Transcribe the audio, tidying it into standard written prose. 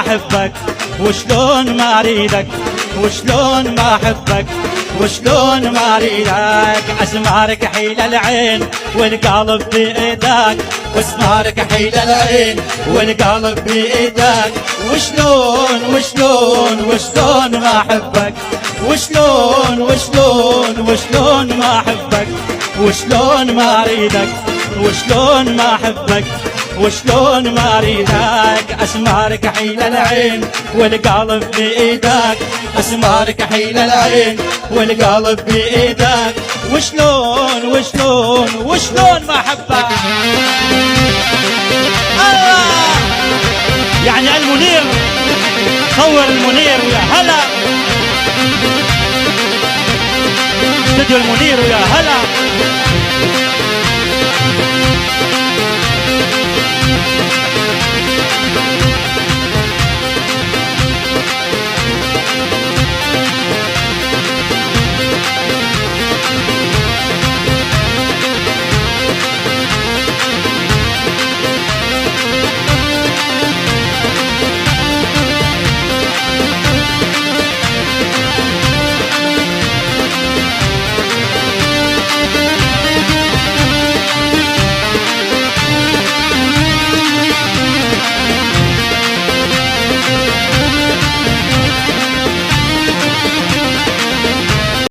احبك وشلون ما اريدك، وشلون ما احبك وشلون ما اريدك. اسمارك حيل العين والقلب بايدك، واسمارك حيل العين والقلب بايدك. وشلون وشلون وشلون ما احبك، وشلون وشلون وشلون ما احبك وشلون ما اريدك، وشلون ما احبك وشلون ما اريدك. اسمارك حيل العين والقلب بايدك، اسمارك حيل العين والقلب بايدك. وشلون وشلون وشلون ما احبك. الله يعني المنير، صور المنير ويا هلا، استوديو المنير ويا هلا.